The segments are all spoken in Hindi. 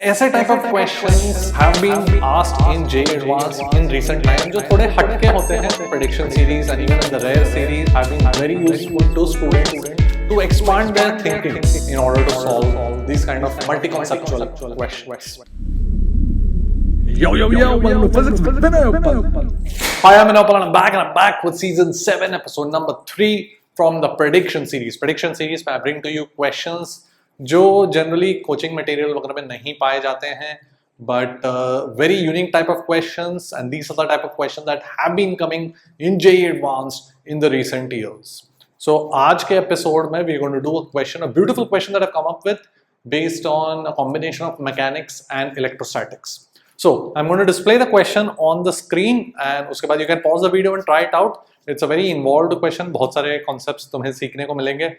ऐसे type of questions have been asked in JEE advance in recent time जो थोड़े हटके होते हैं prediction series and even in the rare series have been very useful to students to expand their thinking in order to solve these kind of multi-conceptual questions. Yo, welcome to Physics with Vinay. Hi, I'm Vinay and I'm back with season 7, episode number 3 from the prediction series. Prediction series में I bring to you questions जो generally coaching material वगैरह में नहीं पाए जाते हैं, but very unique type of questions, and these are the type of questions that have been coming in JEE Advanced in the recent years. So आज के एपिसोड में we're going to do a question, a beautiful question that I've come up with based on a combination of mechanics and electrostatics. So I'm going to display the question on the screen and उसके बाद you can pause the video and try it out. It's a very involved question, बहुत सारे concepts तुम्हें सीखने को मिलेंगे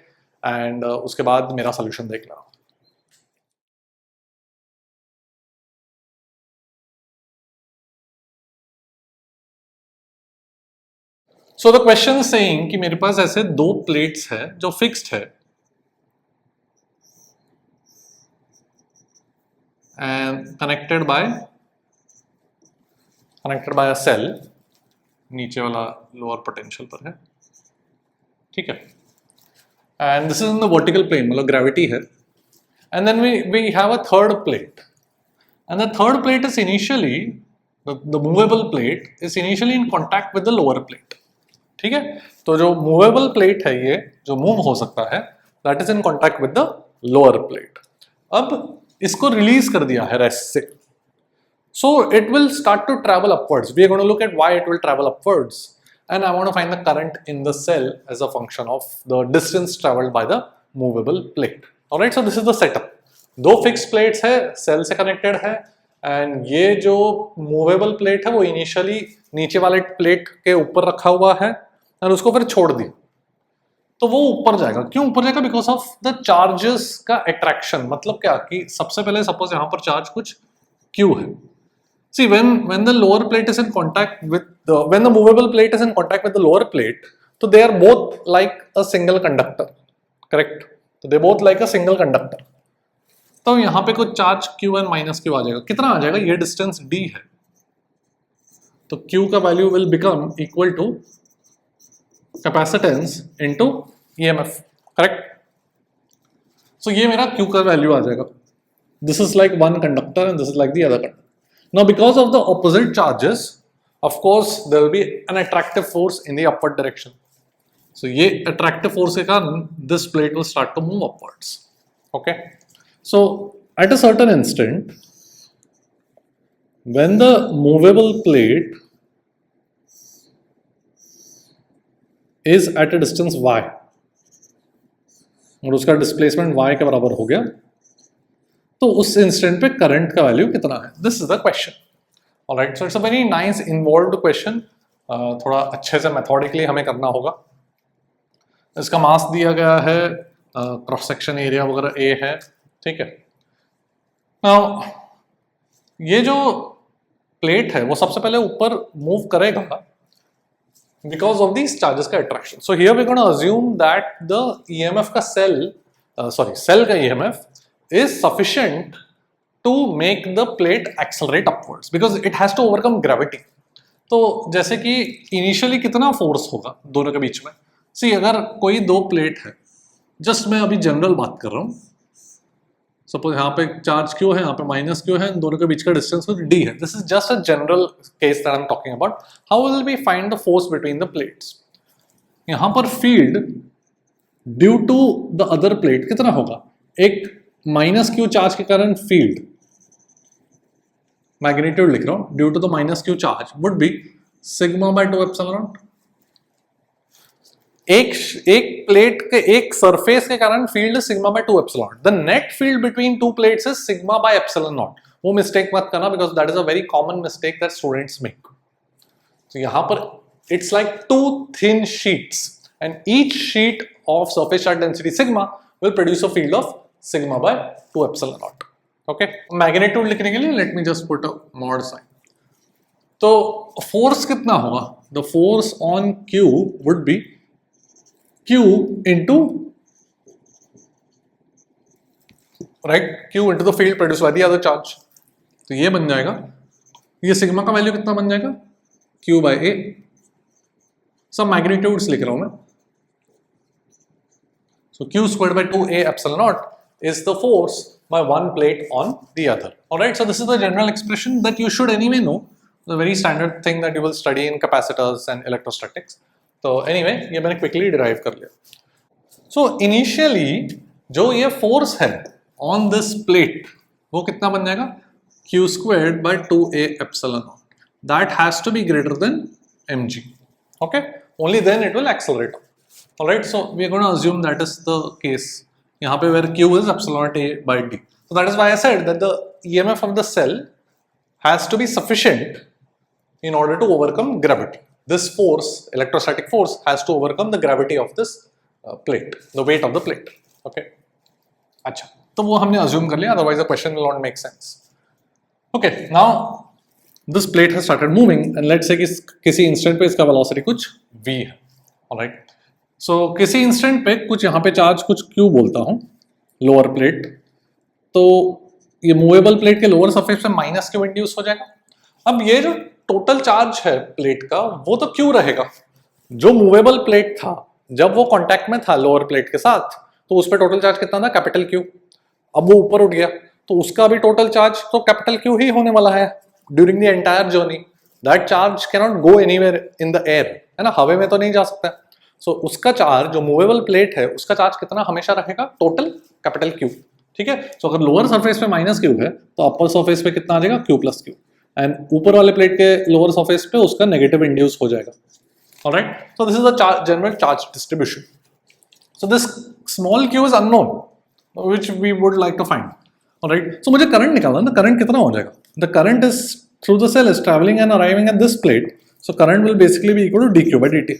and उसके बाद मेरा solution देख लेना. So the question is saying कि मेरे पास ऐसे दो plates है जो fixed है and connected by a cell, नीचे वाला lower potential पर है, ठीक है, and this is in the vertical plane, मतलब gravity है, and then we have a third plate, and the third plate is initially the movable plate is initially in contact with the lower plate. ठीक है, तो जो मूवेबल प्लेट है ये जो मूव हो सकता है that is in contact with the lower plate. अब इसको रिलीज कर दिया है रेस्ट से, so it will start to travel upwards. We are going to look at why it will travel upwards and I want to find the current in the cell as a function of the distance travelled by the movable plate. Alright, so this is the setup. दो फिक्स प्लेट्स है, सेल से कनेक्टेड है, एंड ये जो मूवेबल प्लेट है वो इनिशियली नीचे वाले प्लेट के ऊपर रखा हुआ है और उसको फिर छोड़ दिया, तो वो ऊपर जाएगा. क्यों ऊपर जाएगा? बिकॉज ऑफ द चार्जेस का अट्रैक्शन. मतलब क्या कि सबसे पहले सपोज यहाँ पर चार्ज कुछ Q है. सी when the lower plate is in contact with when the movable plate is in contact with the lower plate, तो they are both like a single conductor, correct? तो they both like a single conductor. तो यहाँ पे कुछ charge Q and minus Q आ जाएगा. कितना आ जाएगा? ये डिस्टेंस D है, तो Q का value will become equal to capacitance into EMF, correct? So ये मेरा Q का वैल्यू आ जाएगा. This is like one conductor and this is like the other conductor. Now because of the opposite charges, of course there will be an attractive force in the upward direction. So ये attractive force के कारण this plate will start to move upwards. Okay? So at a certain instant, when the movable plate is at a distance y और उसका डिस्प्लेसमेंट y के बराबर हो गया, तो उस इंस्टेंट पे करंट का वैल्यू कितना है? This is the question. Alright, so it's a very nice involved question. थोड़ा अच्छे से मेथोडिकली हमें करना होगा. इसका मास दिया गया है, क्रॉस सेक्शन एरिया वगैरह a है, ठीक है. नाउ ये जो प्लेट है वो सबसे पहले ऊपर मूव करेगा because of these charges का attraction. So here we're going to assume that the EMF का cell का EMF is sufficient to make the plate accelerate upwards because it has to overcome gravity. तो जैसे कि initially कितना force होगा दोनों के बीच में? See, अगर कोई दो प्लेट है, जस्ट मैं अभी जनरल बात कर रहा हूँ, सपोज यहाँ पे चार्ज Q है, यहाँ पे माइनस Q है, दोनों के बीच का डिस्टेंस D है. This is just a general case that I am talking about. How will we find the force between the plates? यहाँ पर field due to the other plate कितना होगा? एक माइनस Q चार्ज के कारण फील्ड, मैग्नीट्यूड लिख रहा हूँ, due to the minus Q charge would be sigma by 2 epsilon naught. एक प्लेट के एक सरफेस के कारण field sigma by 2 epsilon. The net field between two plates is sigma by epsilon naught. वो मिस्टेक मत करना because that is a very common mistake that students make. तो यहां पर it's like two thin sheets and each sheet of surface charge density sigma will produce a field of sigma by 2 epsilon not. Okay, magnitude लिखने के लिए let me just put a mod sine. तो फोर्स कितना होगा? The force on Q would be Q into right, Q into the field produce by the other charge. तो ये बन जाएगा, ये सिग्मा का वैल्यू कितना बन जाएगा, क्यू बाय ए। सब मैग्नीट्यूड्स लिख रहा हूं मैं। So Q squared by 2a epsilon not is the force by one plate on the other. Alright, so this is the general expression that you should anyway know, the very standard thing that you will study in capacitors and electrostatics. So anyway, ये मैंने quickly derive कर लिया. So initially जो ये force है on this plate वो कितना बन जाएगा, q squared by 2a epsilon naught. That has to be greater than mg. Okay, only then it will accelerate. Alright, so we are going to assume that is the case. यहाँ पे where q is epsilon naught a by d. So that is why I said that the EMF of the cell has to be sufficient in order to overcome gravity. This force, electrostatic force, has to overcome the gravity of this plate, the weight of the plate. Okay. अच्छा, तो वो हमने assume कर लिया, otherwise the question will not make sense. Okay, now this plate has started moving and let's say कि किसी instant पे इसका velocity कुछ v है. Alright. सो किसी इंस्टेंट पे कुछ यहाँ पे चार्ज कुछ क्यू बोलता हूँ, लोअर प्लेट, तो ये मूवेबल प्लेट के लोअर सरफेस पे माइनस क्यू इंड्यूस हो जाएगा। अब ये जो टोटल चार्ज है प्लेट का वो तो क्यू रहेगा, जो मूवेबल प्लेट था जब वो कांटेक्ट में था लोअर प्लेट के साथ तो उस पर टोटल चार्ज कितना था, कैपिटल क्यू। अब वो ऊपर उठ गया तो उसका भी टोटल चार्ज तो कैपिटल क्यू ही होने वाला है during the entire journey. That charge can not go anywhere in the air, है ना, हवा में तो नहीं जा सकता। सो उसका चार्ज जो मूवेबल प्लेट है उसका चार्ज कितना हमेशा रहेगा, टोटल कैपिटल क्यू। ठीक है, सो अगर लोअर सरफेस पे माइनस क्यू है तो अपर सरफेस पे कितना आ जाएगा, क्यू प्लस क्यू, एंड ऊपर वाले प्लेट के लोअर सरफेस पे उसका नेगेटिव इंड्यूस हो जाएगा। Alright, so this is the general charge distribution. So this small Q is unknown which we would like to find. Alright, so मुझे करंट निकालना है, करंट कितना हो जाएगा, the current is through the cell is travelling and arriving at this plate, so current will basically be equal to dq by dt.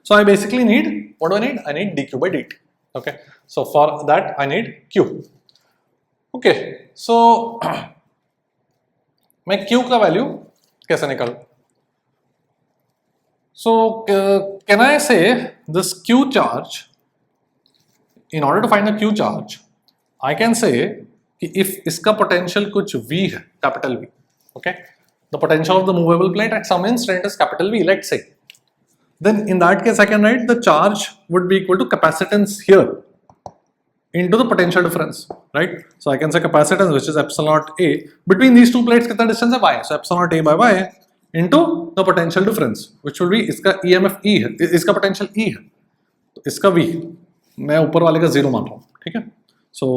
So I basically need, what do I need? I need dq by dt. Okay, so for that I need q. Okay, so मैं q का वैल्यू कैसे निकालूं? So can I say this q charge, in order to find the q charge, I can say कि if इसका potential कुछ v है, capital V, okay, the potential of the movable plate at some instant is capital V, let's say. Then in that case I can write the charge would be equal to capacitance here into the potential difference, right? So I can say capacitance, which is epsilon naught a, between these two plates कितना distance है, y, so epsilon naught a by y into the potential difference, which will be इसका EMF E है, इसका potential E है, तो इसका V मैं ऊपर वाले का 0 मान रहा हूँ। ठीक है, so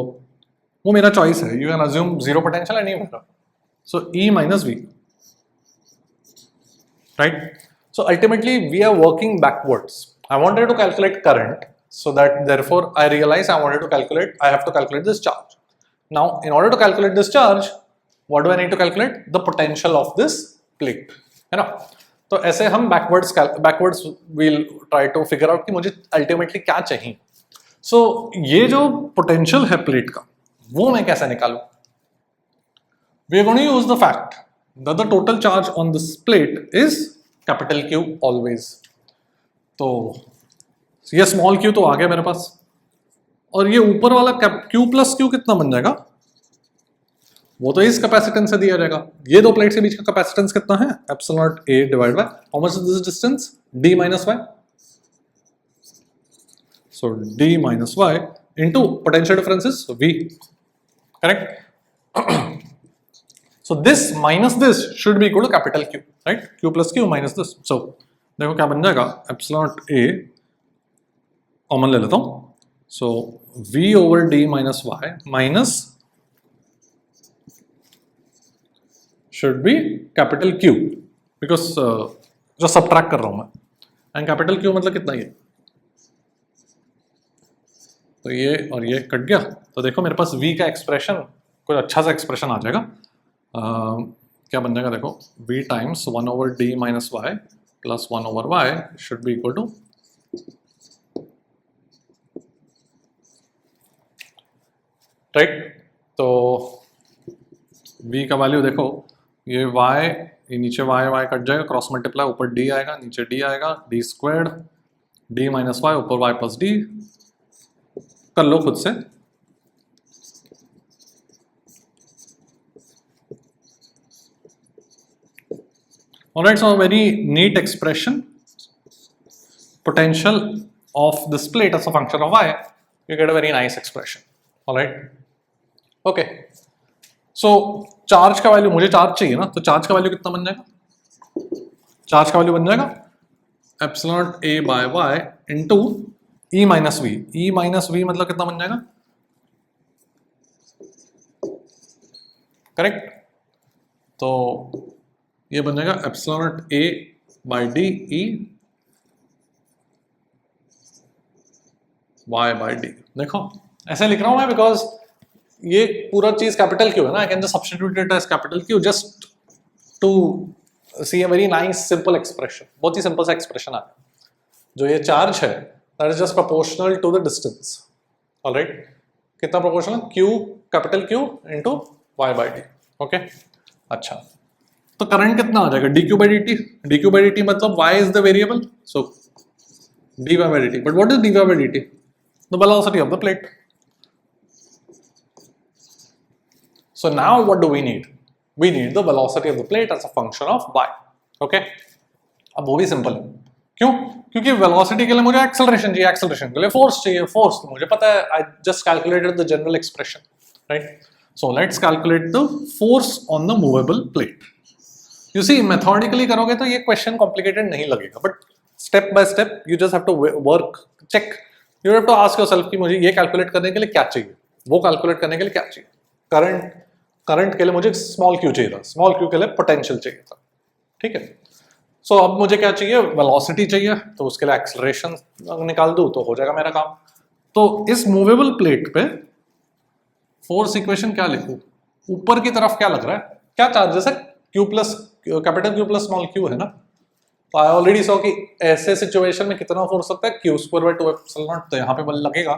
वो मेरा चॉइस है, you can assume 0 potential anywhere, so E minus V, right? So ultimately we are working backwards. I wanted to calculate current, so that therefore I realized I have to calculate this charge. Now in order to calculate this charge, what do I need to calculate? The potential of this plate, है ना। तो ऐसे हम backwards we'll try to figure out कि मुझे ultimately क्या चाहिए। So ये जो potential है plate का वो मैं कैसे निकालूं? We are going to use the fact that the total charge on this plate is capital Q always. तो ये स्मॉल क्यू तो आ गया मेरे पास, और ये ऊपर वाला क्यू प्लस क्यू कितना बन जाएगा, वो तो इस कैपेसिटेंस से दिया जाएगा। ये दो प्लेट के बीच का कैपेसिटेंस कितना है, epsilon naught A divide by how much is this distance, D minus Y, so D minus Y into potential difference is V, correct. So this minus this should be equal to capital Q, right? Q plus Q minus this. So देखो क्या बन जाएगा, epsilon A कॉमन ले लेता हूँ, so V over D minus Y minus should be capital Q because जो subtract कर रहा हूँ मैं, and capital Q मतलब कितना ये, तो ये और ये कट गया, तो देखो मेरे पास V का एक्सप्रेशन कोई अच्छा सा एक्सप्रेशन आ जाएगा। क्या बन जाएगा देखो, v times 1 over d minus y plus 1 over y should be equal to, right. तो v का वैल्यू देखो, ये y, ये नीचे y कट जाएगा, क्रॉस मल्टीप्लाई, ऊपर d आएगा, नीचे d आएगा, d squared, d minus Y, ऊपर y प्लस d, कर लो खुद से। Alright, so a very neat expression, potential of this plate as a function of y, you get a very nice expression. Alright, okay. So charge का वैल्यू, मुझे चार्ज चाहिए ना, तो चार्ज का वैल्यू कितना बन जाएगा? चार्ज का वैल्यू बन जाएगा epsilon a by y into E minus V. E minus V मतलब कितना बन जाएगा? करेक्ट. तो ये बन जाएगा epsilon a by D E y by D. देखो ऐसे लिख रहा हूं मैं बिकॉज ये पूरा चीज कैपिटल क्यू है ना. I can just substitute it as capital Q just to see a very nice simple expression. बहुत ही सिंपल सा एक्सप्रेशन आ गया. जो ये चार्ज है that is just proportional to the distance. Alright, कितना proportional? Q, capital Q into y by D. Okay, अच्छा. तो करंट कितना आ जाएगा? dq by dt. dq by dt मतलब y is the variable, so dy by dt. But what is dy by dt? The velocity of the plate. So now what do we need? We need the velocity of the plate as a function of y. Okay? अब वो भी सिंपल है. क्यों? क्योंकि वेलोसिटी के लिए मुझे एक्सेलरेशन चाहिए, एक्सेलरेशन के लिए फोर्स चाहिए. फोर्स तो मुझे पता है, I just calculated the general expression, right? So let's calculate the force on the movable plate. You see, methodically करोगे तो ये क्वेश्चन कॉम्प्लिकेटेड नहीं लगेगा, but step by step you just have to work, check. You have to ask yourself कि मुझे ये कैलकुलेट करने के लिए क्या चाहिए, वो कैलकुलेट करने के लिए क्या चाहिए. करंट के लिए मुझे स्मॉल क्यू चाहिए था, स्मॉल क्यू के लिए पोटेंशियल चाहिए था. ठीक है. सो अब मुझे क्या चाहिए? वेलोसिटी चाहिए, तो उसके लिए एक्सेलरेशन निकाल दूं तो हो जाएगा मेरा काम. तो इस मूवेबल प्लेट पे फोर्स इक्वेशन क्या लिखूं? ऊपर की तरफ क्या लग रहा है? क्या चार्जेस है? Q plus capital Q plus small Q है ना. तो आई ऑलरेडी सो कि ऐसे सिचुएशन में कितना फोर्स लगता है? Q square by 2 epsilon not. तो यहाँ पे बल लगेगा,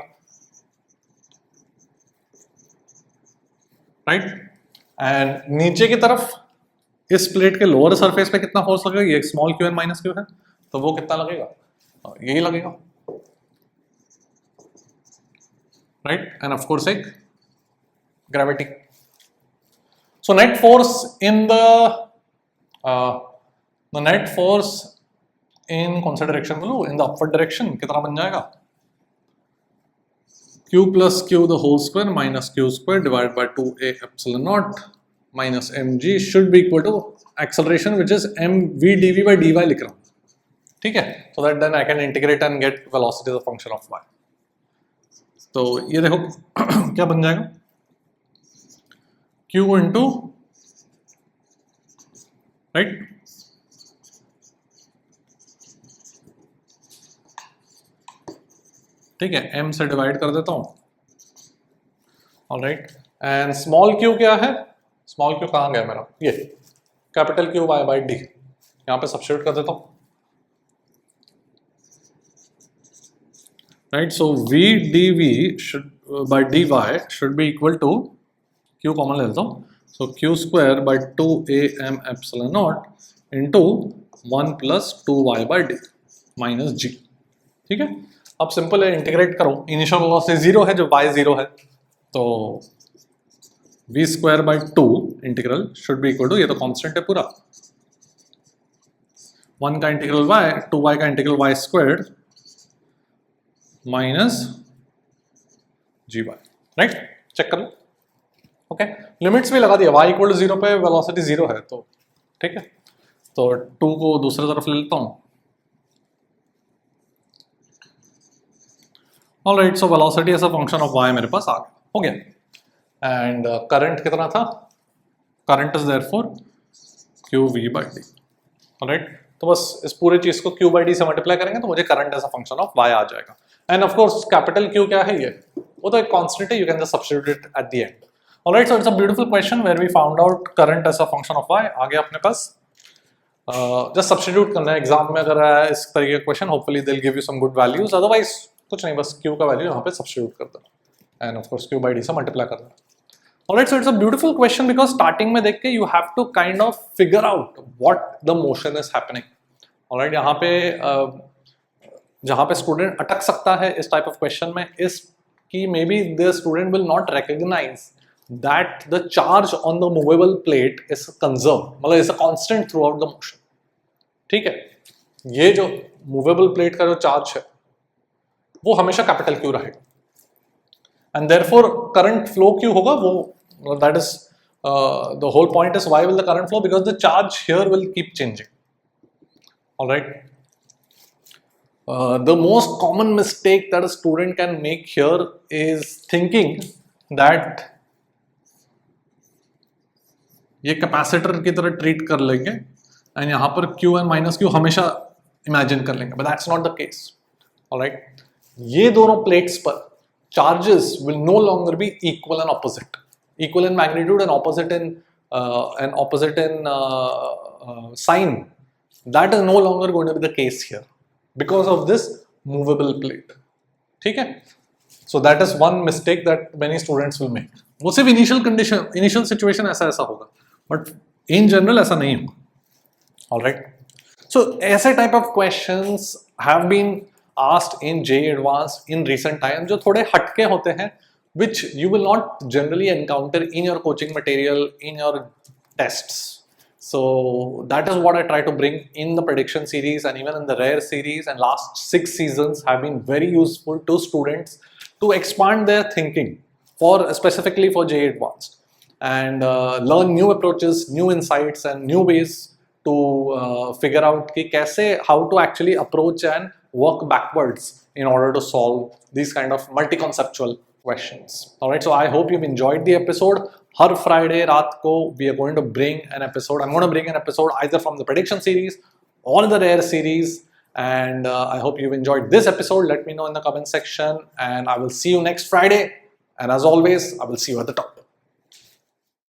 राइट. एंड नीचे की तरफ इस प्लेट के लोअर सरफेस पे कितना फोर्स लगेगा? ये small Q and minus Q है, तो वो कितना लगेगा? यही लगेगा, राइट. एंड ऑफ कोर्स एक gravity. So net force in the net force in कौन सा डायरेक्शन बोलूं? इन द अपवर्ड डायरेक्शन कितना बन जाएगा? q plus q the whole square minus q square divided by 2a epsilon naught minus mg should be equal to acceleration which is mv dv by dy लिख रहा हूँ. ठीक है. so that then I can integrate and get velocity as a function of y. तो ये देखो क्या बन जाएगा? q into, right, ठीक है, m से डिवाइड कर देता हूं. ऑलराइट. एंड स्मॉल q क्या है? स्मॉल q कहां गया मेरा? ये capital Q y by d. यहां पे सब्स्टिट्यूट कर देता हूं, right. So v dv should by dy should be equal to, q common ले लेता हूं, so q square by 2am epsilon naught into 1 plus 2y by d minus g. ठीक है. अब सिंपल है, इंटीग्रेट करो. इनिशियल वेलोसिटी 0 है, जो y 0 है, तो v square by 2 integral should be equal to, ये तो कांस्टेंट है पूरा, 1 का इंटीग्रल y, 2y का integral y squared minus gy, right. Check कर लो. ओके, लिमिट्स भी लगा दिया. y इक्वल टू 0 पे वेलोसिटी 0 है, तो ठीक है. तो 2 को दूसरी तरफ ले लेता हूँ. Alright, so velocity as a function of y मेरे पास आ गया, हो गया. एंड करंट कितना था? Current is therefore qv by d. Alright, तो बस इस पूरे चीज को q बाय d से मल्टीप्लाई करेंगे तो मुझे current as a function of y आ जाएगा. And of course capital Q क्या है? ये वो तो एक कांस्टेंट है, you can just substitute it at the end. Alright, so it's a beautiful question where we found out current as a function of y. आगे अपने पास जस्ट सब्स्टिट्यूट करना है. एग्जाम में अगर आया इस तरीके का question, hopefully they will give you some good values. Otherwise कुछ नहीं, बस q का वैल्यू यहाँ पे सब्स्टिट्यूट कर देना and of course q by d से मल्टीप्लाई कर देना. Alright, so it's a beautiful question because starting में देख के you have to kind of figure out what the motion is happening. Alright, यहाँ पे जहाँ पे स्टूडेंट अटक सकता है इस टाइप ऑफ क्वेश्चन में इस कि may be the student will not recognise that the charge on the movable plate is conserved, मतलब is a constant throughout the motion. ठीक है, ये जो मूवेबल प्लेट का जो चार्ज है वो हमेशा कैपिटल क्यू रहेगा, and therefore current flow Q होगा वो, that is the whole point is why will the current flow, because the charge here will keep changing. Alright, the most common mistake that a student can make here is thinking that ये कैपेसिटर की तरह ट्रीट कर लेंगे एंड यहाँ पर Q एंड माइनस Q हमेशा इमेजिन कर लेंगे, but that's not the case. Alright, ये दोनों प्लेट्स पर charges will no longer be equal and opposite, equal in magnitude and opposite in sign. That is no longer going to be the case here because of this movable plate. ठीक है, so that is one mistake that many students will make. वो सिर्फ initial condition, initial situation ऐसा होगा, but in general ऐसा नहीं होगा. All right. So ऐसे type of questions have been asked in JEE Advanced in recent times, जो थोड़े हटके होते हैं, which you will not generally encounter in your coaching material, in your tests. So that is what I try to bring in the prediction series and even in the rare series, and last 6 seasons have been very useful to students to expand their thinking for specifically for JEE Advanced, and learn new approaches, new insights and new ways to figure out ki kaise, how to actually approach and work backwards in order to solve these kind of multi-conceptual questions. Alright, so I hope you've enjoyed the episode. Her Friday रात को we are going to bring an episode. I'm going to bring an episode either from the prediction series or the rare series, and I hope you've enjoyed this episode. Let me know in the comment section, and I will see you next Friday. And as always, I will see you at the top.